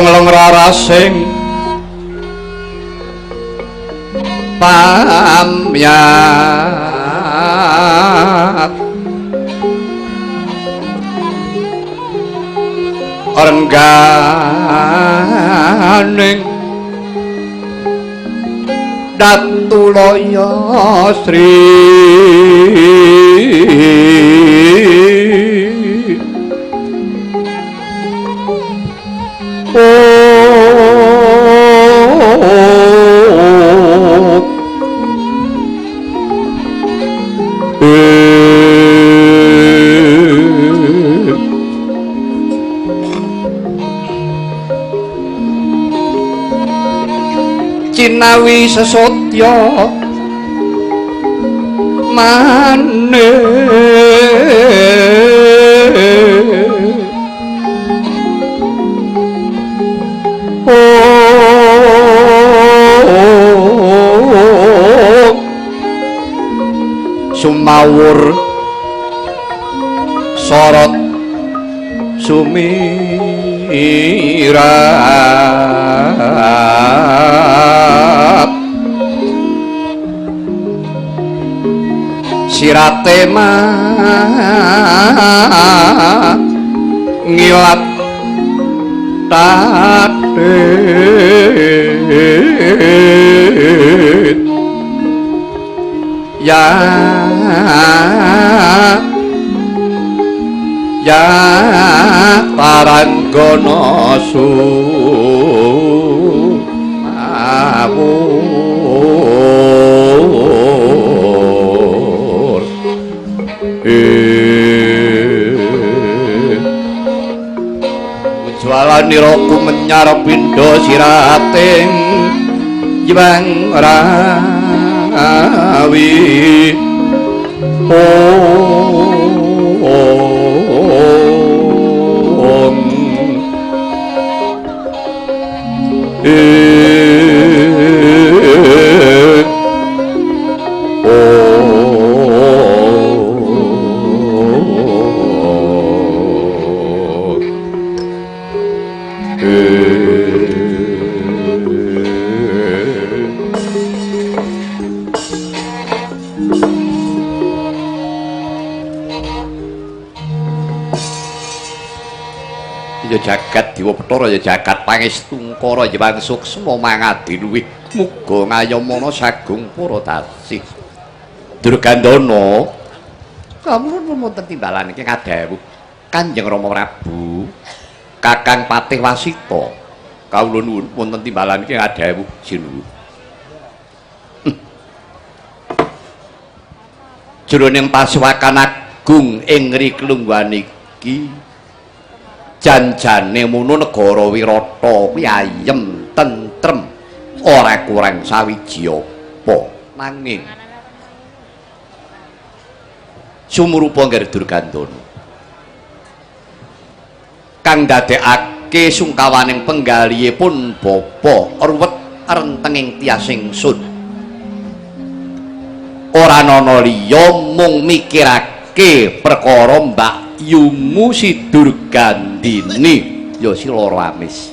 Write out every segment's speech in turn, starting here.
lengleng rarasing pamyat rengganing Datulaya Sri Cinawi sesotya maneh sumawur sorot sumirat sirate ngilat tadet ya paranggana sumawur ujwalaniraku menyar pindha sirating Jibang Rawi jagat Dewa Bathara ya jagat pangestu ngkara ya suksma mangadi luwih muga ngayomana sagung para tasih Durgandana kawula wonten timbalan iki ngadhawuh Kanjeng Rama Prabu Kakang Patih Wasita kawula nuwun wonten timbalan iki ngadhawuh sinuwun jroning pasuwakan agung ing Riklungwan iki janjane mono negara Wirata kuwi ayem tentrem ora kurang sawiji apa nanging sumurupa Ngger Durgandana kang dadekake sungkawaning penggalihipun bapa ruwet rentenging tiasing sun ora ana liya mung mikirake perkara Mbak Yumu si Durgandini ya si loro amis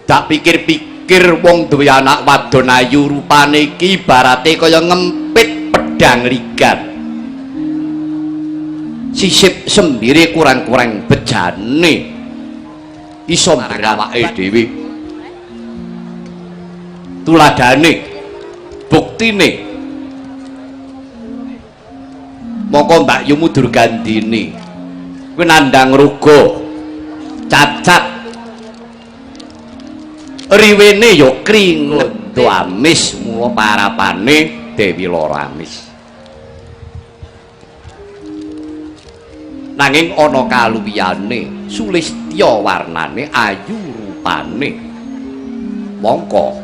tak pikir-pikir wong duwe anak wadon ayu rupane iki ibarate kaya ngempit pedang ligan sisip sembire kurang-kurang bejane iso awake dhewe tuladane buktine mongko Mbak Yumu Durgandini kuwi nandhang ruga cacat riwene ya kringet amis mula parapane Dewi Lara Amis nanging ana kaluwiyane sulistya warnane ayu rupane mongko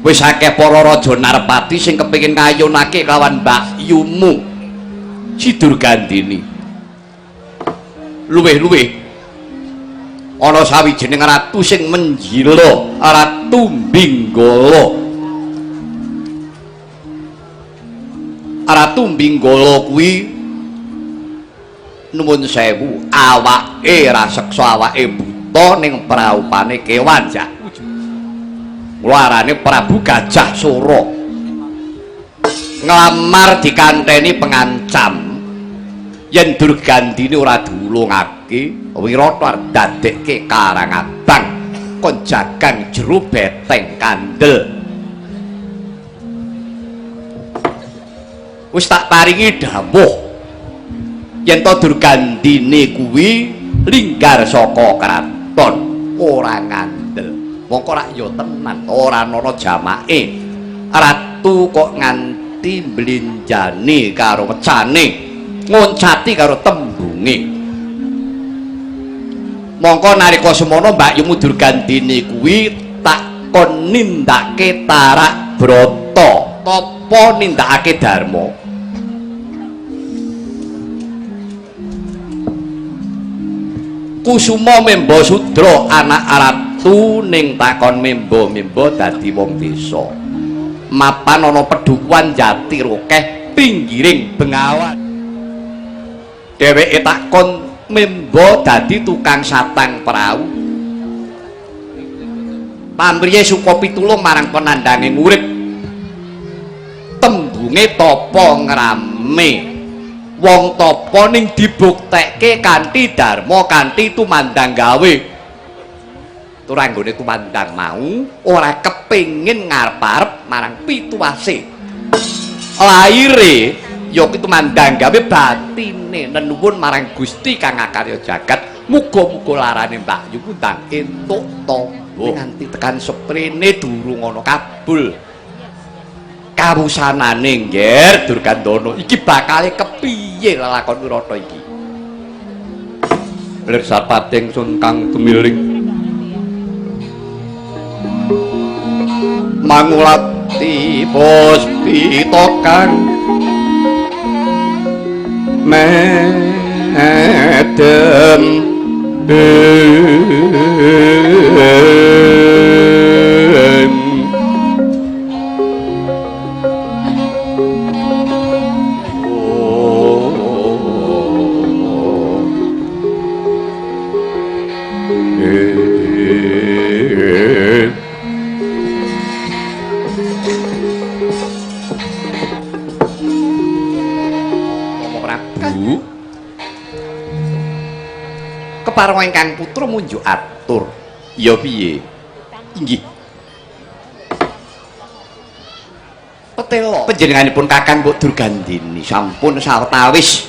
wis akeh para raja Narpati sing kepengin ngayunake kawan Mbak Yumu si Durgandini luwih-luwih ana sawijining ratu sing menjila Ratu Binggala Ratu Binggala kuwi nuwun sewu awake raseksa awake buta ning praupane kewan jak luarane Prabu Gajah Sura nglamar dikanteni pengancam yen Durgandini ora diulungake Wirata dadekke Karang Abang kon jagang jero beteng kandel wis tak paringi dawuh yen to Durgandini kuwi linggar saka kraton ora ngandel mongko rak ya tenan ora ana jamake ratu kok nganti mblinjani karo wecane ngoncati karo tembunge mongko nalika semono Mbak Yumu Durgandini kuwi tak kon nindake tarak brata apa nindakake dharma Kusuma Memba Sudra anak ratu ning takon memba-memba dadi wong desa mapan ana pedhukuan jati rokeh pinggiring Bengawan dheweke takon memba dadi tukang satang prau pamriye suka pitulung marang penandhange urip tembunge tapa ngrame wong tapa ning dibuktekke kanthi dharma kanthi tumandang gawe turanggone tumandang mau ora kepengin ngarep-arep marang pituwase laire ya tumandang gawe batine nenuwun marang Gusti kang akarya jagat muga-muga larane Mbak Yu ndang entuk tamba nganti tekan seprene durung ana kabul kawusanane ngger Durgandana iki bakale kepiye lelakon Wirata iki lir sapating sun kang tumiling mangulati puspita kang medem kepareng ingkang putra munjuk atur ya piye inggih petela panjenenganipun Kakang Mbok Durgandini sampun sawetawis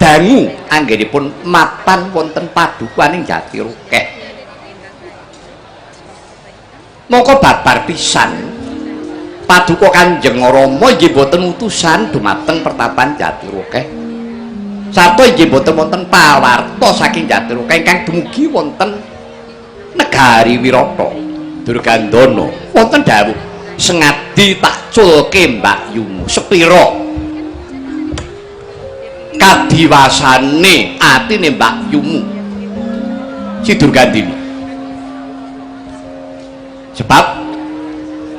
dangu anggenipun mapan wonten padukaning Jati Rokeh mongko babar pisan paduka Kanjeng Rama inggih boten utusan dumateng pertapan Jati Rokeh sarta inggih boten wonten pawarta saking Jati Rokeh ingkang dumugi wonten negari Wirata Durgandana wonten dawuh sengadi tak culke Mbak Yumu sepira kadiwasane atine Mbak Yumu si Durgandini sebab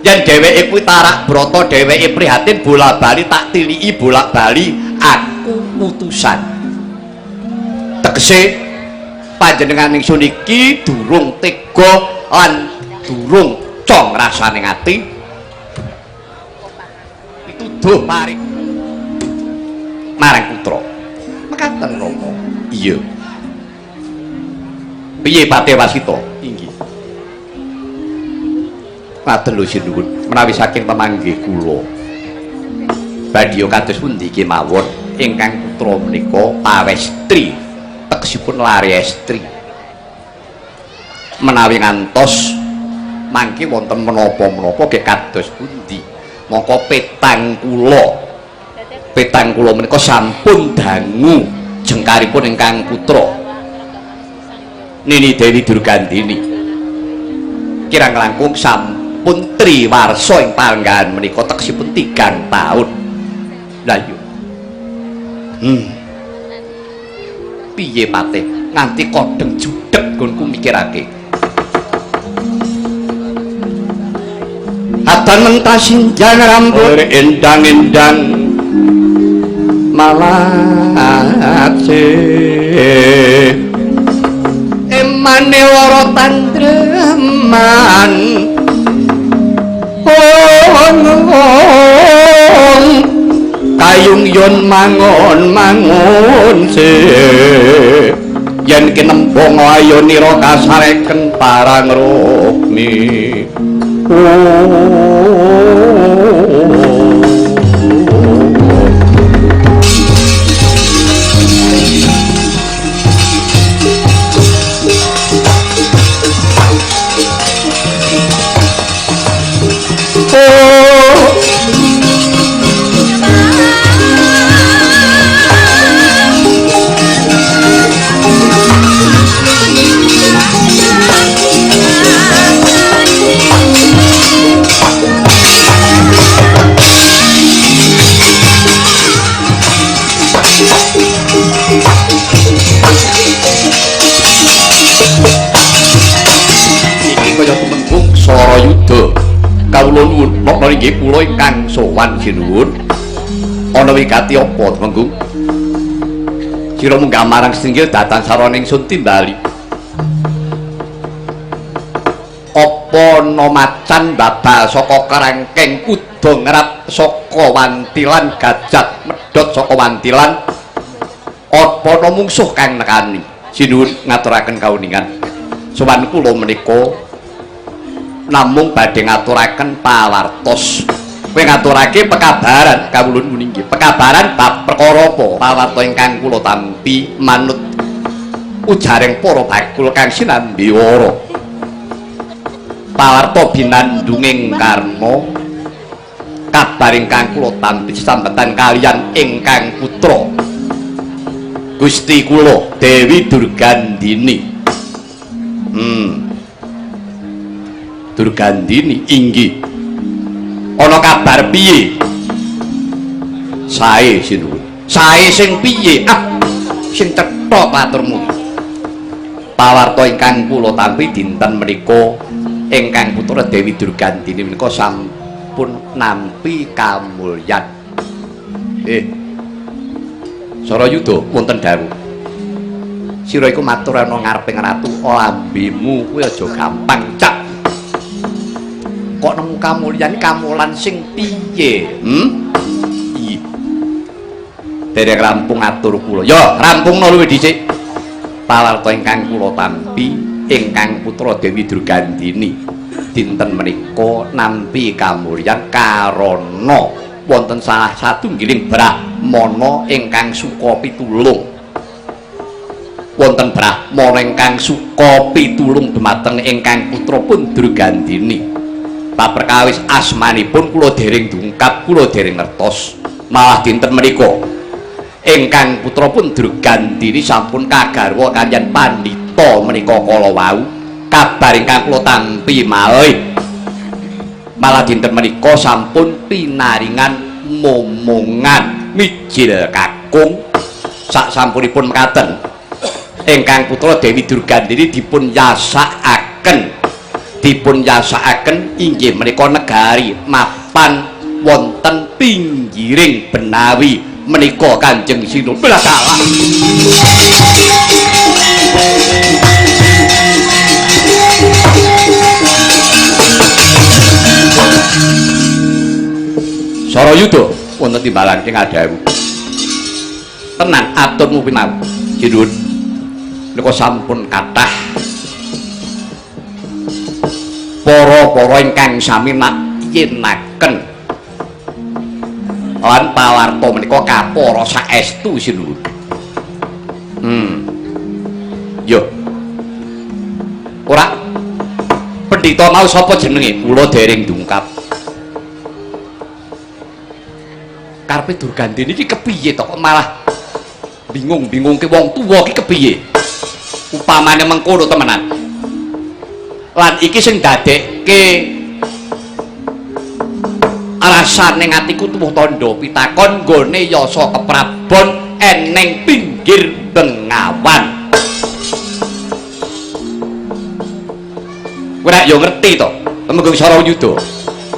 yen dheweke kuwi tarak brata dheweke prihatin bola-bali tak tiliki bolak-bali aku utusan tegese panjenengan ingsun iki durung tega lan durung cong rasane ati pituduh marang putra mekaten Rama iya piye Patih Wasita inggih matur lho sinuwun menawi saking pamanggih kula badya kados pundi kemawon ingkang putra menika pawestri tegesipun lari estri menawi ngantos mangke wonten menapa-menapa nggih kados pundi mongko petang kula menika sampun dangu jengkaripun ingkang putra Nini Dewi Durgandini kirang langkung sampun triwarsa ing palenggahan menika tegesipun 3 taun lha yo piye Patih nganti kodeng judeg nggonku mikirake atan mentas sinjang rambut endang-endang malase emane wara tandreman kayung yon mangon se yen kinembong ayo nira kasareken parang rukmi kawula nuwun monggo inggih kula ingkang sowan sinuwun ana wigati apa Temenggung sira munggah marang singgil datan sarana ingsun timbali apa ana macan babal saka kerengking kuda ngerap saka wantilan gajat medhot saka wantilan apa ana mungsuh kang nekani sinuwun ngaturaken kauningan sowan kula menika namung badhe ngaturaken pawartos kowe ngaturake pekabaran kawula nuwun inggih pekabaran bab perkara apa pawarta ingkang kula tampi manut ujaring para bakul kang sinambi wara pawarta binandunging karma kabar ingkang kula tampi sesambetan kaliyan ingkang putra Gusti kula Dewi Durgandini Durgandini inggih ana kabar piye sae sinuwun sae sing piye sing cetha paturmu pawarta ingkang kula tampi dinten menika ingkang putra Dewi Durgandini menika sampun nampi kamulyan Sarayuda wonten dawuh sira iku matur ana ngareping ratu lambemu kuwi aja gampang cak kok nemu kamulyan kamulan sing piye iya dereng rampung atur kula ya rampungno luwih dhisik pawarta ingkang kula tampi ingkang putra Dewi Durgandini dinten menika nampi kamulyan karana wonten salah satunggiling brahmana ingkang suka pitulung wonten brahmana ingkang suka pitulung dumateng ingkang putra pun Durgandini perkawis asmanipun kula dereng dungkap kula dereng ngertos malah dinten menika ingkang putra pun Durgandini sampun kagarwa kaliyan pandhita menika kala wau kabar ingkang kula tampi malih malah dinten menika sampun pinaringan momongan mijil kakung sak sampunipun mekaten ingkang putra Dewi Durgandini dipun yasakaken inggih menika negari mapan wonten pinggiring Benawi menika Kanjeng Sinuwun belasalah Sarayuda wonten timbalan ing adawu tenan aturmu pinawu Sinuwun menika sampun kathah para ingkang sami nakyenaken lan pawarta menika kapara saestu sinuwun yo ora pendhita mau sapa jenenge kula dereng dungkap karepe Durgandini iki kepiye to kok malah bingung-bingungke wong tuwa iki kepiye upamane mengkono temenan lan iki sing dadekke rasane atiku tuwuh tandha pitakon nggone yasa keprabon eneng pinggir Bengawan ora yo ngerti to Temenggung Sarayuda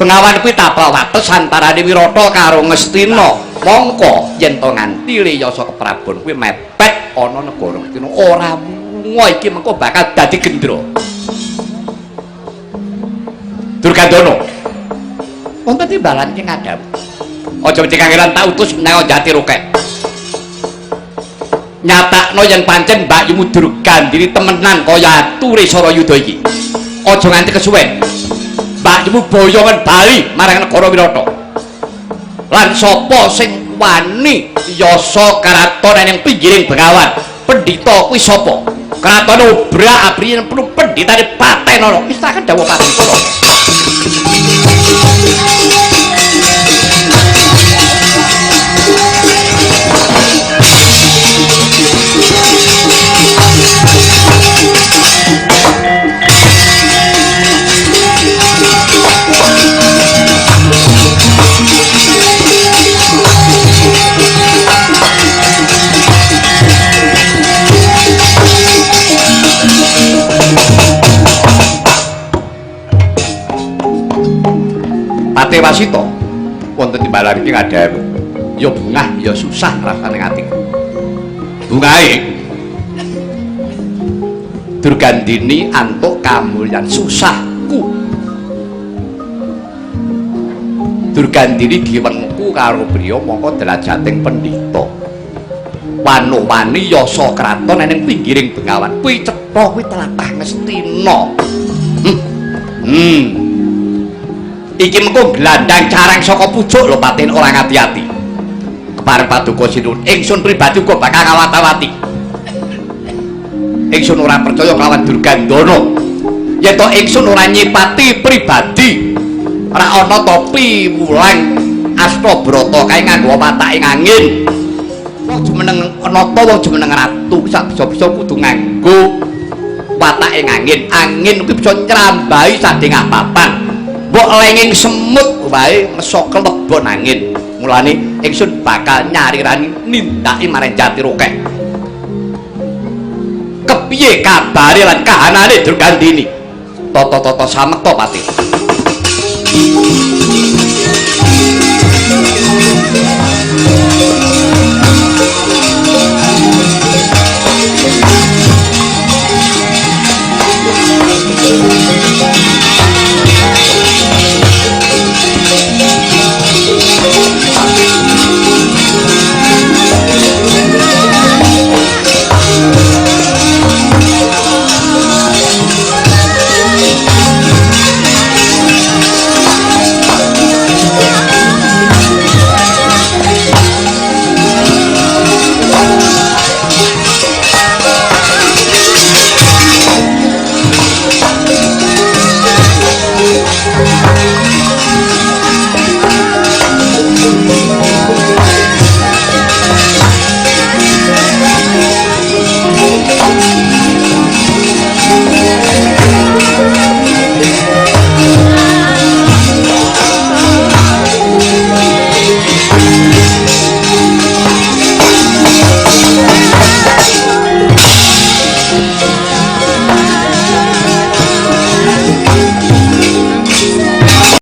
Bengawan kuwi tapel wates antarane Wirata karo Ngastina Mongko yen to nganti Liyasa keprabon kuwi mepet ana negara kene ora lunga iki mengko bakal dadi gendra. Durgandana. Wonten timbalan iki ngadhep. Aja mesti kangelan tak utus menawa Jatiroke. Nyatakno yen pancen Mbak Yumu Durgandini temenan kaya ature Sarayuda iki. Aja nganti kesuwen. Mbak Yumu boyongan bali marang negara Wirata. Lan sapa sing wani yasa karaton ning pinggiring Bengawan? Pendhita kuwi sapa? Kraton obrak-abrik perlu pendhitane Patenara. Wis tak dawuh Patenara. Pate Wasita wonten timbalan iki ngadhep ya bungah ya susah rasane atiku. Bungahe Durgandini antuk kamulyan susahku. Durgandini diwenku karo priya mongko derajating pendhita. Wano-wani yasa kraton ning pinggiring Bengawan kuwi cetha kuwi tlatah Ngastina. Iki mengko glandang carang saka pucuk lho Paten ora ngati-ati. Kepareng paduka sinun ingsun pribadi uga bakal ngawat-awati. Ingsun ora percaya kelawan Durgandana. Yen to ingsun ora nyipati pribadi ora ana to piwulang Astabrata kae nganggo pataking angin. Wong jumeneng nata wong jumeneng ratu sak bisa-bisa kudu nganggo pataking angin. Angin kuwi bisa nyrambahi sadengah papan. Mbok lenging semut wae meso kelebon angin. Mulane ingsun bakal nyarirani nindaki marang Jatiroke. Kepiye kabare lan kahanane Durgandini? Tata-tata samekta Pati.